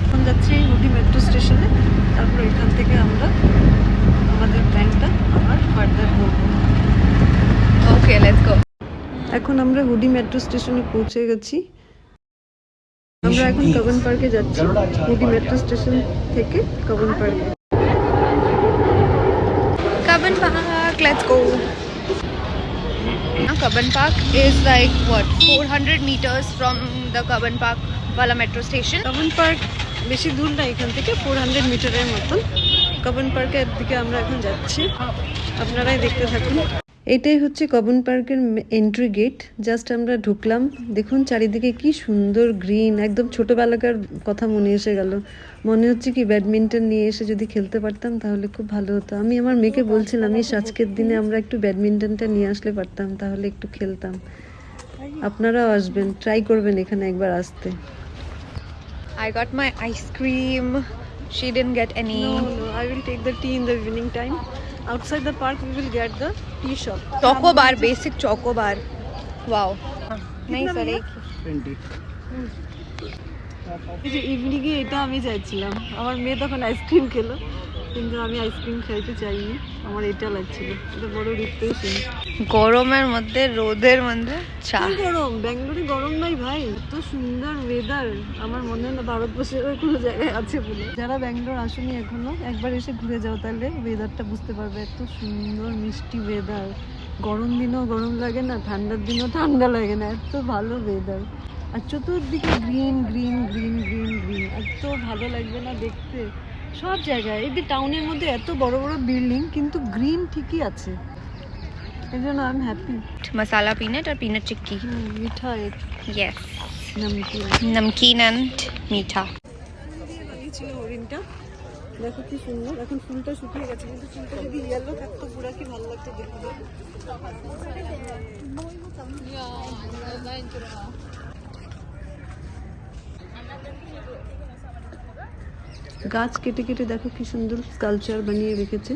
এখন যাচ্ছি hoodie metro স্টেশনে, তারপর এখান থেকে আমরা আমাদের প্ল্যানটা আবার ফার্দার করবো। ওকে, লেটস গো। এখন আমরা হুডি মেট্রো স্টেশনে পৌঁছে গেছি। আমরা এখন কাবন পার্কে যাচ্ছি, হুডি মেট্রো স্টেশন থেকে কাবন পার্কে। Cubbon Park, let's go. Cubbon Park is like what, 400 meters from the Cubbon Park wala metro station. Cubbon park বেশি দূর না এখান থেকে, 400 মিটারের মতন। কাবন পার্কের দিকে আমরা এখন যাচ্ছি, আপনারাই দেখতে থাকুন। এটাই হচ্ছে কাবন পার্কের এন্ট্রি গেট। জাস্ট আমরা ঢুকলাম, দেখুন চারিদিকে কি সুন্দর গ্রিন, একদম ছোটবেলাকার কথা মনে এসে গেল। মনে হচ্ছে কি ব্যাডমিন্টন নিয়ে এসে যদি খেলতে পারতাম তাহলে খুব ভালো হতো। আমি আমার মেয়েকে বলছিলাম এই আজকের দিনে আমরা একটু ব্যাডমিন্টনটা নিয়ে আসলে পারতাম, তাহলে একটু খেলতাম। আপনারাও আসবেন, ট্রাই করবেন এখানে একবার আসতে। I got my ice cream. She didn't get any. No, I will take the tea in the evening time. Outside the park we will get the tea shop. Choco bar, basic choco bar. Wow. नहीं sir, एक 20 এই যে ইভিনিংয়ে এটা আমি চাইছিলাম, আমার মেয়ে তখন আইসক্রিম খেলো, কিন্তু আমি আইসক্রিম খাইতে চাইনি, আমার এটা লাগছিল। এটা বড় রিফ্রেশিং। গরমের মধ্যে, রোদের মধ্যে চা। গরম, ব্যাঙ্গালোরে গরম নাই ভাই, এত সুন্দর ওয়েদার। আমার মনে হয় না ভারতবর্ষের কোনো জায়গায় আছে বলে। যারা ব্যাঙ্গালোর আসেনি এখনো, একবার এসে ঘুরে যাও, তাহলে ওয়েদারটা বুঝতে পারবে। এত সুন্দর মিষ্টি ওয়েদার, গরম দিনেও গরম লাগে না, ঠান্ডার দিনেও ঠান্ডা লাগে না, এত ভালো ওয়েদার। আর চতুর্দিকে green green green green green, এত ভালো লাগবে না দেখতে। সব জায়গায় এই যে টাউনের মধ্যে এত বড় বড় বিল্ডিং, কিন্তু গ্রিন ঠিকই আছে, এই জন্য I am happy. Masala peanut और पीनट चिक्की। মিঠা এক यस, নমকিন। नमकीन एंड मीठा। ছিল হরিণটা, দেখো কি সুন্দর। এখন ফুলটা শুকিয়ে গেছে, কিন্তু ফুলটা যদি ইয়েলো থাকতো পুরা কি ভালো লাগতো দেখতে। গাছ কেটে কেটে দেখো কি সুন্দর স্কাল্পচার বানিয়ে রেখেছে।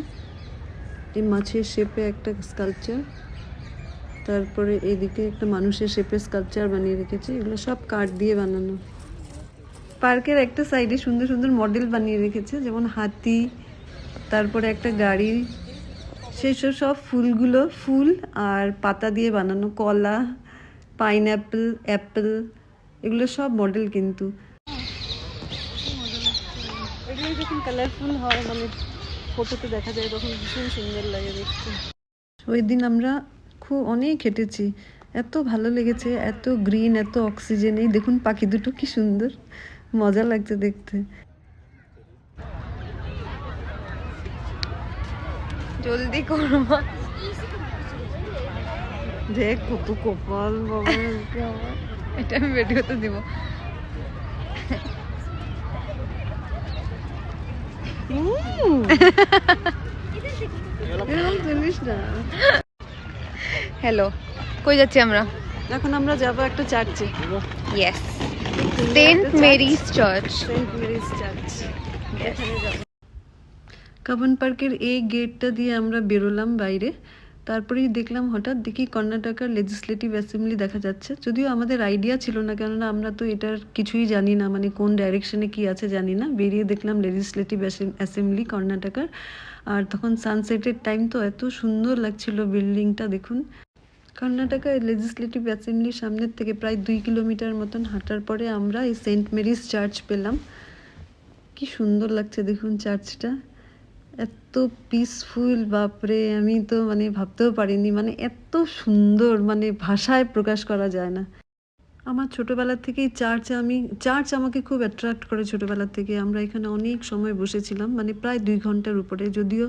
এই মাছের শেপে একটা স্কাল্পচার, তারপরে এইদিকে একটা মানুষের শেপে স্কাল্পচার বানিয়ে রেখেছে। এগুলো সব কাঠ দিয়ে বানানো। পার্কের একটা সাইডে সুন্দর সুন্দর মডেল বানিয়ে রেখেছে, যেমন হাতি, তারপরে একটা গাড়ি। সেসব সব ফুলগুলো ফুল আর পাতা দিয়ে বানানো, কলা, পাইনঅ্যাপেল, অ্যাপেল, এগুলো সব মডেল। কিন্তু এগুলো যখন কালারফুল হয়, মানে ফটোতে দেখা যায়, তখন ভীষণ সুন্দর লাগে দেখতে। ওই দিন আমরা খুব অনেক হেঁটেছি, এত ভালো লেগেছে, এত গ্রিন, এত অক্সিজেন। এই দেখুন পাখি দুটো কি সুন্দর, মজা লাগছে দেখতে। জলদি করো মা, দেখ কত কপাল বাবা, এটা আমি ভিডিওতে দিব। হ্যালো, কই যাচ্ছি আমরা? এখন আমরা যাবো একটা চার্চে। Yes, saint Mary's church. Saint Mary's church, এখানে যাব। কাবন পার্কের এই গেটটা দিয়ে আমরা বেরোলাম বাইরে, তারপরেই দেখলাম হঠাৎ দেখি কর্ণাটকার লেজিসলেটিভ অ্যাসেম্বলি দেখা যাচ্ছে। যদিও আমাদের আইডিয়া ছিল না, কেননা আমরা তো এটার কিছুই জানি না, মানে কোন ডাইরেকশনে কি আছে জানি না। বেরিয়ে দেখলাম লেজিসলেটিভ অ্যাসেম্বলি কর্ণাটকার। আর তখন সানসেটের টাইম, তো এত সুন্দর লাগছিল বিল্ডিংটা দেখুন। কর্ণাটকার লেজিসলেটিভ অ্যাসেম্বলির সামনের থেকে প্রায় 2 কিলোমিটার মতন হাঁটার পরে আমরা এই সেন্ট মেরিজ চার্চ পেলাম। কি সুন্দর লাগছে দেখুন চার্চটা, এত পিসফুল, বাপরে, আমি তো মানে ভাবতেও পারিনি, মানে এত সুন্দর, মানে ভাষায় প্রকাশ করা যায় না। আমার ছোটোবেলার থেকেই চার্চ আমাকে খুব অ্যাট্রাক্ট করে ছোটোবেলার থেকে। আমরা এখানে অনেক সময় বসেছিলাম, মানে প্রায় 2 ঘন্টার উপরে। যদিও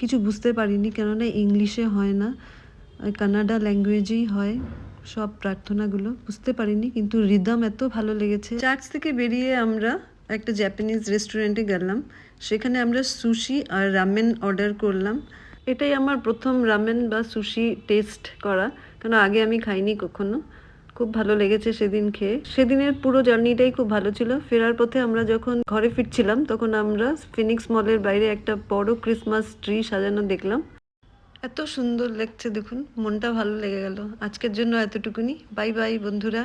কিছু বুঝতে পারিনি, কেননা ইংলিশে হয় না, কানাডা ল্যাঙ্গুয়েজেই হয় সব প্রার্থনাগুলো, বুঝতে পারিনি, কিন্তু রিদম এত ভালো লেগেছে। চার্চ থেকে বেরিয়ে আমরা একটা জাপানিজ রেস্টুরেন্টে গেলাম। সেখানে আমরা সুশি আর রামেন অর্ডার করলাম। এটাই আমার প্রথম রামেন বা সুশি টেস্ট করা, কারণ আগে আমি খাইনি কখনো। খুব ভালো লেগেছে সেদিন খেয়ে। সেদিনের পুরো জার্নিটাই খুব ভালো ছিল। ফেরার পথে আমরা যখন ঘরে ফিরছিলাম, তখন আমরা ফিনিক্স মলের বাইরে একটা বড় ক্রিসমাস ট্রি সাজানো দেখলাম। এত সুন্দর লাগছে দেখুন, মনটা ভালো লেগে গেল। আজকের জন্য এতটুকুনি, বাই বাই বন্ধুরা।